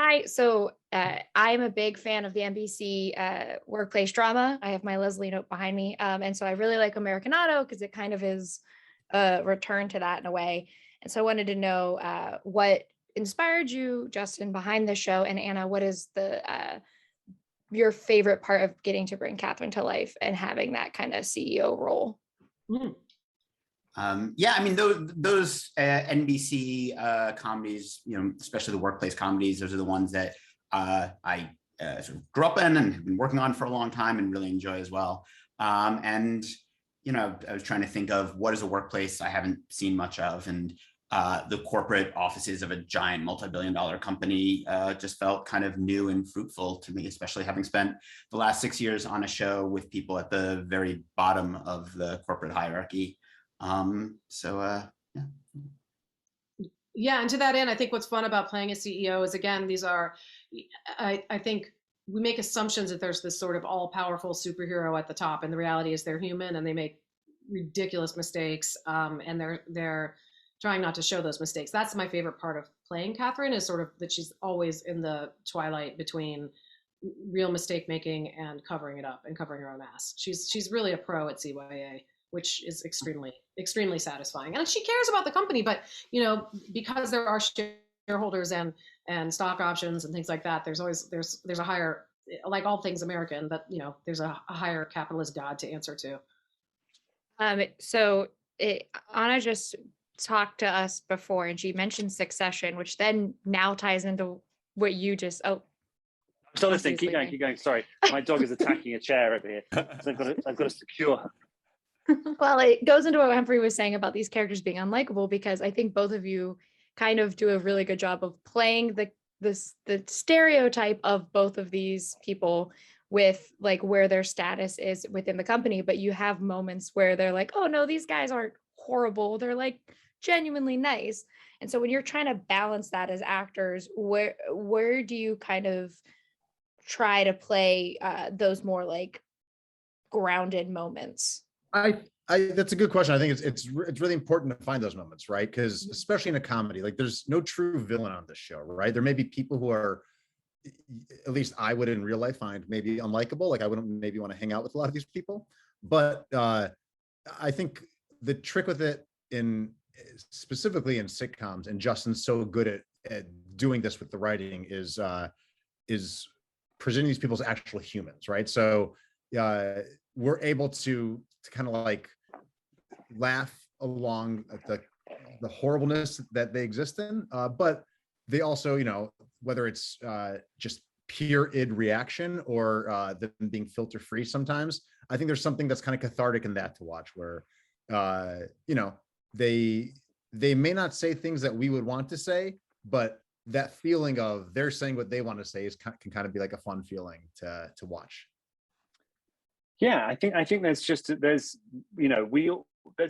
Hi. I'm a big fan of the NBC workplace drama. I have my Leslie note behind me. And so I really like Americanado because it kind of is a return to that in a way. And so I wanted to know what inspired you, Justin, behind the show. And Anna, what is the your favorite part of getting to bring Catherine to life and having that kind of CEO role? Mm. Yeah, I mean those NBC comedies, especially the workplace comedies, those are the ones that I sort of grew up in and have been working on for a long time and really enjoy as well. And I was trying to think of what is a workplace I haven't seen much of, and the corporate offices of a giant multi-billion-dollar company just felt kind of new and fruitful to me, especially having spent the last 6 years on a show with people at the very bottom of the corporate hierarchy. Yeah. Yeah, and to that end, I think what's fun about playing a CEO is, again, I think we make assumptions that there's this sort of all-powerful superhero at the top, and the reality is they're human and they make ridiculous mistakes, and they're trying not to show those mistakes. That's my favorite part of playing Catherine, is sort of that she's always in the twilight between real mistake making and covering it up and covering her own ass. She's really a pro at CYA, which is extremely satisfying. And she cares about the company, but because there are shareholders and stock options and things like that, there's a higher, like all things American, that there's a higher capitalist god to answer to. Anna just talked to us before, and she mentioned Succession, which then now ties into what you just. Oh, I'm still listening. Keep going. Sorry, my dog is attacking a chair over here, so I've got to secure her. Well, it goes into what Humphrey was saying about these characters being unlikable, because I think both of you kind of do a really good job of playing the stereotype of both of these people with like where their status is within the company. But you have moments where they're like, oh no, these guys aren't horrible. They're like genuinely nice. And so when you're trying to balance that as actors, where do you kind of try to play those more like grounded moments? That's a good question. I think it's really important to find those moments, right? Because especially in a comedy, like there's no true villain on this show, right? There may be people who are, at least I would in real life find maybe unlikable. Like I wouldn't maybe want to hang out with a lot of these people. But I think the trick with it, specifically in sitcoms, and Justin's so good at doing this with the writing, is presenting these people as actual humans, right? So we're able to kind of like laugh along at the horribleness that they exist in, but they also, whether it's just pure id reaction or them being filter free, sometimes I think there's something that's kind of cathartic in that to watch, where they may not say things that we would want to say, but that feeling of they're saying what they want to say can kind of be like a fun feeling to watch. Yeah, I think there's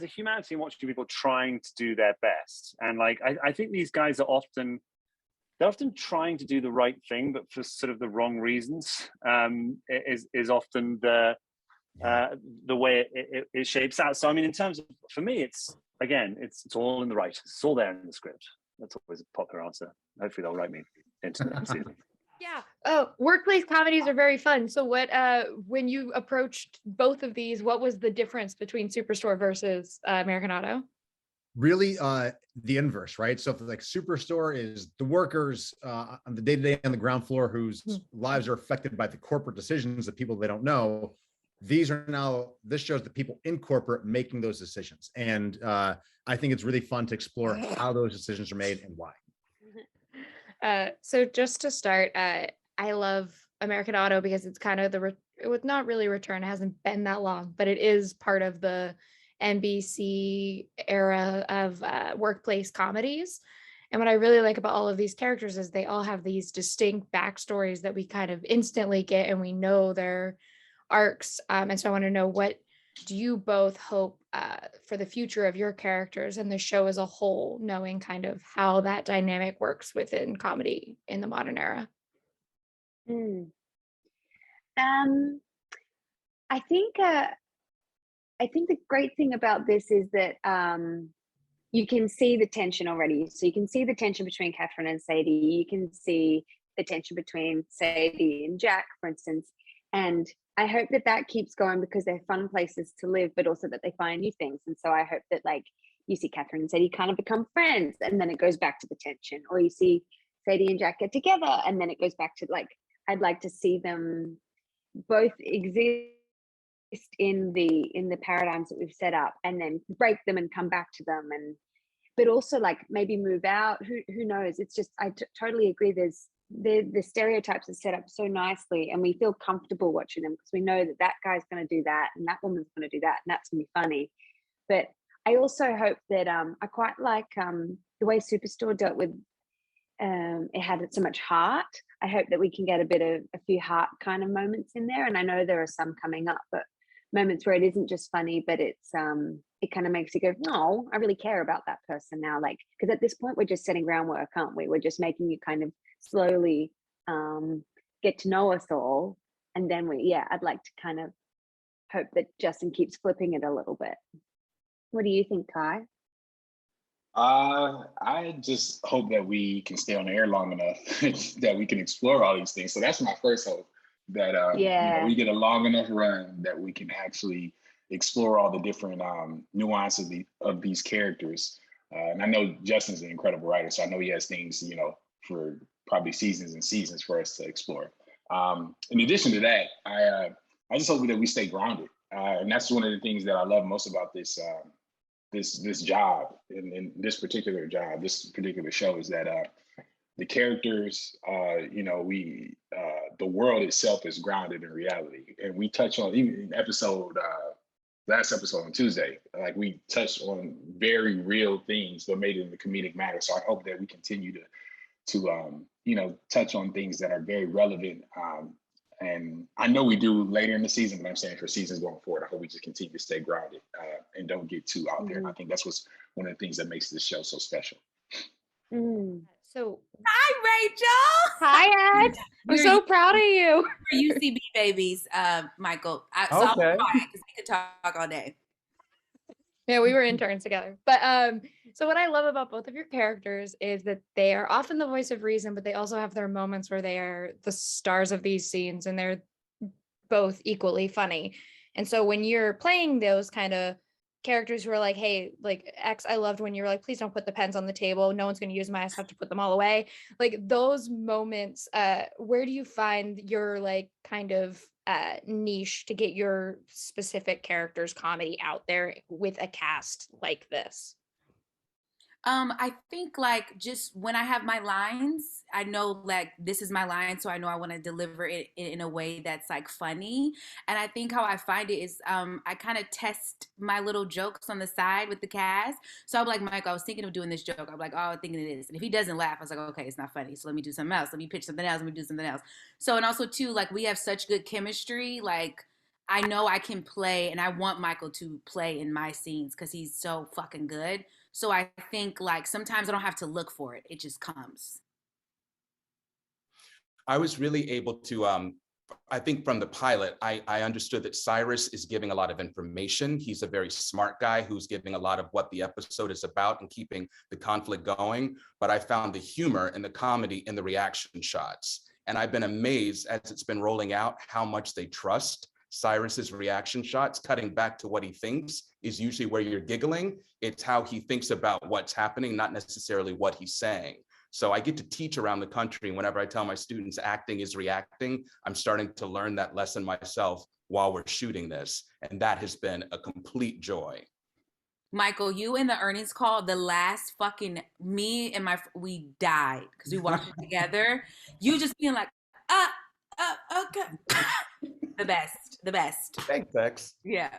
a humanity in watching people trying to do their best, and like I think these guys are often trying to do the right thing, but for sort of the wrong reasons. Is often the way it shapes out. So I mean, in terms of, for me, it's all in the writers. It's all there in the script. That's always a popular answer. Hopefully they'll write me into the next season. Yeah. Oh, workplace comedies are very fun. So when you approached both of these, what was the difference between Superstore versus Americanado? Really the inverse, right? So if like Superstore is the workers on the day-to-day on the ground floor whose lives are affected by the corporate decisions of people they don't know, this shows the people in corporate making those decisions. And I think it's really fun to explore how those decisions are made and why. So just to start, I love Americanado because it's kind of it was not really return. It hasn't been that long, but it is part of the NBC era of workplace comedies. And what I really like about all of these characters is they all have these distinct backstories that we kind of instantly get, and we know their arcs. And so I want to know, what do you both hope for the future of your characters and the show as a whole, knowing kind of how that dynamic works within comedy in the modern era? I think the great thing about this is that you can see the tension already. So you can see the tension between Catherine and Sadie. You can see the tension between Sadie and Jack, for instance. And I hope that that keeps going because they're fun places to live, but also that they find new things. And so I hope that like you see Catherine and Sadie kind of become friends, and then it goes back to the tension, or you see Sadie and Jack get together, and then it goes back to like, I'd like to see them both exist in the paradigms that we've set up, and then break them and come back to them, and but also like maybe move out. Who knows? It's just totally agree. There's the stereotypes are set up so nicely, and we feel comfortable watching them because we know that that guy's going to do that, and that woman's going to do that, and that's going to be funny. But I also hope that I quite like the way Superstore dealt with. It had so much heart. I hope that we can get a few heart kind of moments in there, and I know there are some coming up, but moments where it isn't just funny, but it's it kind of makes you go, no, I really care about that person now. Like, because at this point we're just setting groundwork, aren't we? We're just making you kind of slowly get to know us all, and then I'd like to kind of hope that Justin keeps flipping it a little bit. What do you think, Kai? I just hope that we can stay on the air long enough that we can explore all these things. So that's my first hope, that we get a long enough run that we can actually explore all the different nuances of these characters. And I know Justin's an incredible writer, so I know he has things, for probably seasons and seasons for us to explore. In addition to that, I just hope that we stay grounded. And that's one of the things that I love most about this this job, in this particular job, this particular show, is that the characters, the world itself is grounded in reality. And we touch on, even in last episode on Tuesday, like we touched on very real things, but made it in the comedic manner. So I hope that we continue to touch on things that are very relevant. And I know we do later in the season, but I'm saying for seasons going forward, I hope we just continue to stay grounded and don't get too out there. And I think that's one of the things that makes this show so special. So hi, Rachel. Hi, Ed. I'm so proud of you. We're UCB babies, Michael. So Okay. I'll be quiet because we could talk all day. Yeah, we were interns together. But so what I love about both of your characters is that they are often the voice of reason, but they also have their moments where they are the stars of these scenes, and they're both equally funny. And so when you're playing those kind of characters who are like, hey, like X, I loved when you were like, please don't put the pens on the table. No one's going to use my, I have to put them all away. Like those moments, where do you find your like kind of niche to get your specific characters comedy out there with a cast like this? I think like just when I have my lines, I know like this is my line, so I know I want to deliver it in a way that's like funny. And I think how I find it is I kind of test my little jokes on the side with the cast. So I'm like, Mike, I was thinking of doing this joke. I'm like, oh, I'm thinking it is. And if he doesn't laugh, I was like, okay, it's not funny. So let me do something else. Let me pitch something else. Let me do something else. So, and also too, like we have such good chemistry. Like I know I can play, and I want Michael to play in my scenes because he's so fucking good. So I think like sometimes I don't have to look for it. It just comes. I was really able to, I think from the pilot, I understood that Cyrus is giving a lot of information. He's a very smart guy who's giving a lot of what the episode is about and keeping the conflict going. But I found the humor and the comedy in the reaction shots. And I've been amazed as it's been rolling out how much they trust Cyrus's reaction shots. Cutting back to what he thinks is usually where you're giggling. It's how he thinks about what's happening, not necessarily what he's saying. So I get to teach around the country. Whenever I tell my students acting is reacting, I'm starting to learn that lesson myself while we're shooting this. And that has been a complete joy. Michael, you in the earnings call, the last fucking, me and we died because we watched it together. You just being like, okay. The best. Thanks, Bex. Yeah.